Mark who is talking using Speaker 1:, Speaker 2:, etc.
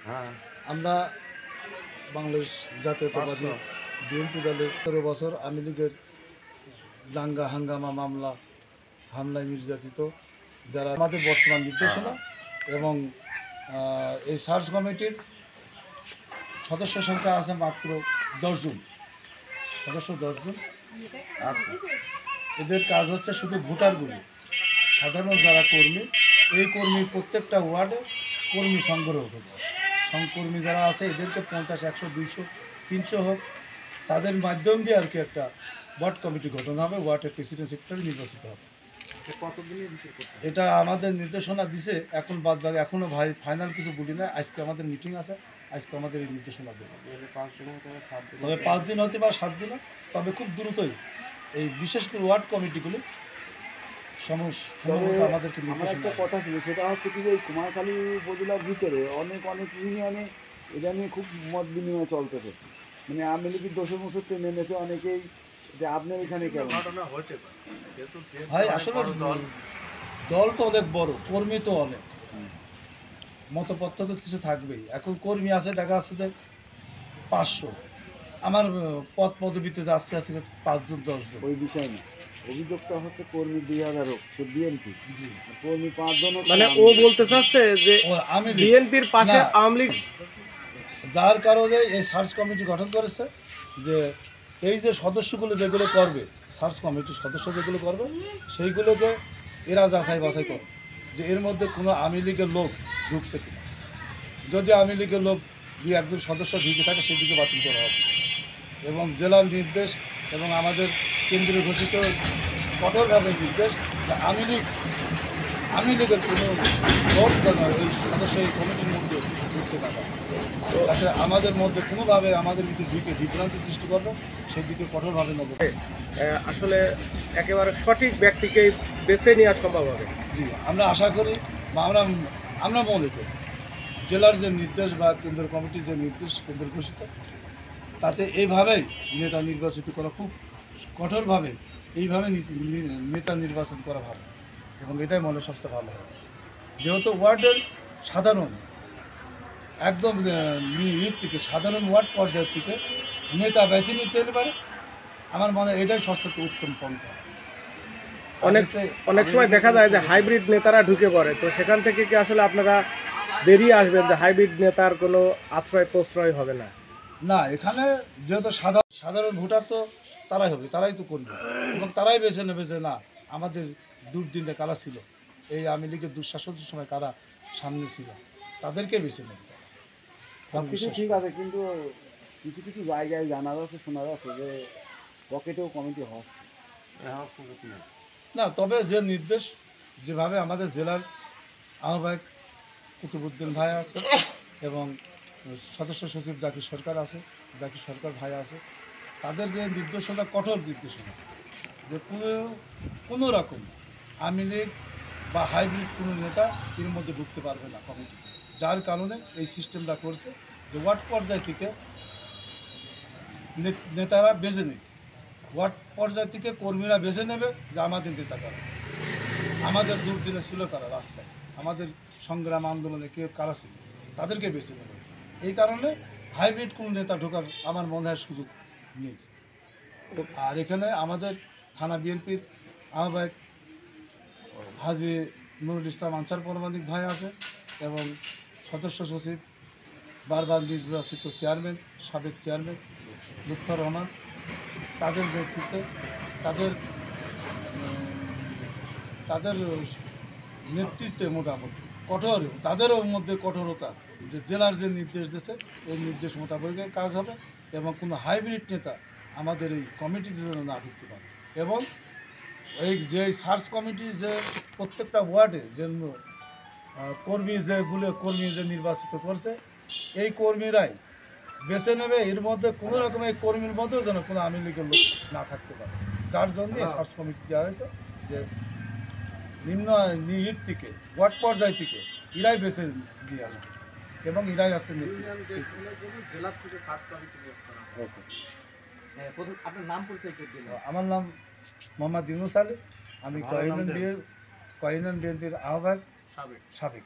Speaker 1: হ্যাঁ,
Speaker 2: আমরা বাংলাদেশ জাতীয়তাবাদী বিএনপি দলের ১৩ বছর আওয়ামী লীগের দাঙ্গা হাঙ্গামা মামলা হামলায় নির্যাতিত যারা আমাদের বর্তমান নির্দেশনা এবং এই সার্চ কমিটির সদস্য সংখ্যা আছে মাত্র ১০ জন সদস্য ১০ জন আছে। এদের কাজ হচ্ছে শুধু ভোটারগুলি সাধারণ যারা কর্মী এই কর্মীর প্রত্যেকটা ওয়ার্ডে কর্মী সংগ্রহ করবে। কর্মী যারা আছে এদেরকে ৫০, ১০০, ২০০, ৩০০ হোক তাদের মাধ্যম দিয়ে আর কি একটা ওয়ার্ড কমিটি গঠন হবে, ওয়ার্ডের প্রেসিডেন্ট সেক্রেটারি নির্বাচিত হবে। এটা আমাদের নির্দেশনা দিছে, এখন বাদ বাকি এখনও ফাইনাল কিছু বলি না। আজকে আমাদের মিটিং আছে, আজকে আমাদের এই নির্দেশনা দেবে। তবে ৫ দিন হতে বা ৭ দিনও, তবে খুব দ্রুতই এই বিশেষ করে ওয়ার্ড কমিটিগুলি আমাদেরকে
Speaker 1: আমার একটা কথা ছিল, সেটা হচ্ছে কি যে এই কুমারখালী উপজেলার ভিতরে অনেক ইউনিয়নে এটা নিয়ে খুব মত বিনিময় চলতেছে, মানে আওয়ামী লীগের দোষে নেমেছে অনেকেই, যে আপনার এখানে কেমন?
Speaker 2: ভাই আসলে দল তো অনেক বড়, কর্মী তো অনেক, মতপত্র তো কিছু থাকবেই। এখন কর্মী আছে দেখা যাচ্ছে যে ৫০০, আমার পদ পদবিতে যাচ্ছে আছে ৫ জন ১০ জন।
Speaker 1: ওই বিষয় না, অভিযোগটা হচ্ছে কর্মী ২০০০ হোক, সে বিএনপি কর্মী ৫ জন,
Speaker 3: মানে ও বলতে চাচ্ছে যে
Speaker 2: আমি
Speaker 3: বিএনপির পাশে আওয়ামী লীগ,
Speaker 2: যার কারণে এই সার্চ কমিটি গঠন করেছে যে এই যে সদস্যগুলো যেগুলো করবে, সার্চ কমিটির সদস্য যেগুলো করবে সেইগুলোকে এরা যাচাই বাছাই করবে যে এর মধ্যে কোনো আওয়ামী লীগের লোক ঢুকছে কিনা। যদি আওয়ামী লীগের লোক ২-১ জন সদস্য ঢুকে থাকে সেদিকে বাতিল করা হবে। এবং জেলার নির্দেশ এবং আমাদের কেন্দ্রীয় ঘোষিত কঠোরভাবে নির্দেশ যে আওয়ামী লীগের কোনো লোক যেন এই সদস্য এই কমিটির মধ্যে ঢুকতে থাকা, তাতে আমাদের মধ্যে কোনোভাবে আমাদের দিকে ঢুকে বিভ্রান্তি সৃষ্টি করবে সেদিকে কঠোরভাবে নজর।
Speaker 3: আসলে একেবারে সঠিক ব্যক্তিকেই বেছে নেওয়া সম্ভব হবে।
Speaker 2: জি, আমরা আশা করি বা আমরা মনে করি জেলার যে নির্দেশ বা কেন্দ্র কমিটির যে নির্দেশ কেন্দ্র ঘোষিত, তাতে এইভাবেই নেতা নির্বাচিত করা, খুব কঠোরভাবে এইভাবে নেতা নির্বাচন করা ভালো, এবং এটাই মনে সবচেয়ে ভালো হবে। যেহেতু ওয়ার্ডের সাধারণ একদম থেকে সাধারণ ওয়ার্ড পর্যায়ের থেকে নেতা বেছে নিতে পারে, আমার মনে হয় এটাই সবচেয়ে উত্তম পন্থা।
Speaker 3: অনেক সময় দেখা যায় যে হাইব্রিড নেতারা ঢুকে পড়ে, তো সেখান থেকে কি আসলে আপনারা বেরিয়ে আসবেন যে হাইব্রিড নেতার কোনো আশ্রয় প্রশ্রয় হবে না?
Speaker 2: না, এখানে যেহেতু সাধারণ ভোটার তো তারাই হবে, তারাই তো করবে এবং তারাই বেছে নেবে যে না আমাদের দুর্দিনে কারা ছিল, এই আওয়ামী লীগের দুঃশাসনের সময় কারা সামনে ছিল, তাদেরকে বেছে নেবে তারা।
Speaker 1: কিছু ঠিক আছে, কিন্তু কিছু জায়গায় জানা যাচ্ছে, শোনা যাচ্ছে যে পকেটেও কমিটি হচ্ছে
Speaker 2: না, তবে যে নির্দেশ যেভাবে আমাদের জেলার আহ্বায়ক কুতুবুদ্দিন ভাই আছে এবং সদস্য সচিব জাকির সরকার ভাই আছে, তাদের যে নির্দেশনা কঠোর নির্দেশনা যে কোনো রকম আওয়ামী লীগ বা হাইব্রিড কোনো নেতা এর মধ্যে ঢুকতে পারবে না কমিটিতে। যার কারণে এই সিস্টেমটা করছে যে ওয়ার্ড পর্যায় থেকে নেতারা বেছে নিক, ওয়ার্ড পর্যায় থেকে কর্মীরা বেছে নেবে যে আমাদের নেতা কারা, আমাদের দুর্দিনে ছিল কারা, রাস্তায় আমাদের সংগ্রাম আন্দোলনে কেউ কারা ছিল, তাদেরকে বেছে নেবে। এই কারণে হাইব্রিড কোনো নেতা ঢোকার আমার মনে হয় সুযোগ নেই। আর এখানে আমাদের থানা বিএনপির আহ্বায়ক হাজি নুরুল ইসলাম আনসার পরমাণিক ভাই আছে এবং সদস্য সচিব বারবার নির্বাচিত চেয়ারম্যান, সাবেক চেয়ারম্যান লুৎফর রহমান, তাদের নেতৃত্বে তাদের নেতৃত্বে মোটামুটি কঠোর, তাদেরও মধ্যে কঠোরতা যে জেলার যে নির্দেশ দিয়েছে এই নির্দেশ মোতাবেক কাজ হবে এবং কোনো হাইব্রিড নেতা আমাদের এই কমিটির জন্য না ঢুকতে পারে। এবং এই যে সার্চ কমিটি যে প্রত্যেকটা ওয়ার্ডে যে কর্মী যে নির্বাচিত করছে এই কর্মীরাই বেছে নেবে, এর মধ্যে কোনো রকম এই কর্মীর মধ্যেও যেন কোনো আওয়ামী লীগের লোক না থাকতে পারে। যার জন্য সার্চ কমিটি দেওয়া হয়েছে যে নিম্ন থেকে ওয়ার্ড পর্যায় থেকে এরাই বেছে দিয়ে আনা এবং এরাই আছে
Speaker 1: আপনার নাম পরিচয় করে দিন।
Speaker 2: আমার নাম মোহাম্মদ ইউনুস আলী, আমি কয়ুনিয়ন বিএনপির আহ্বায়ক সাবেক।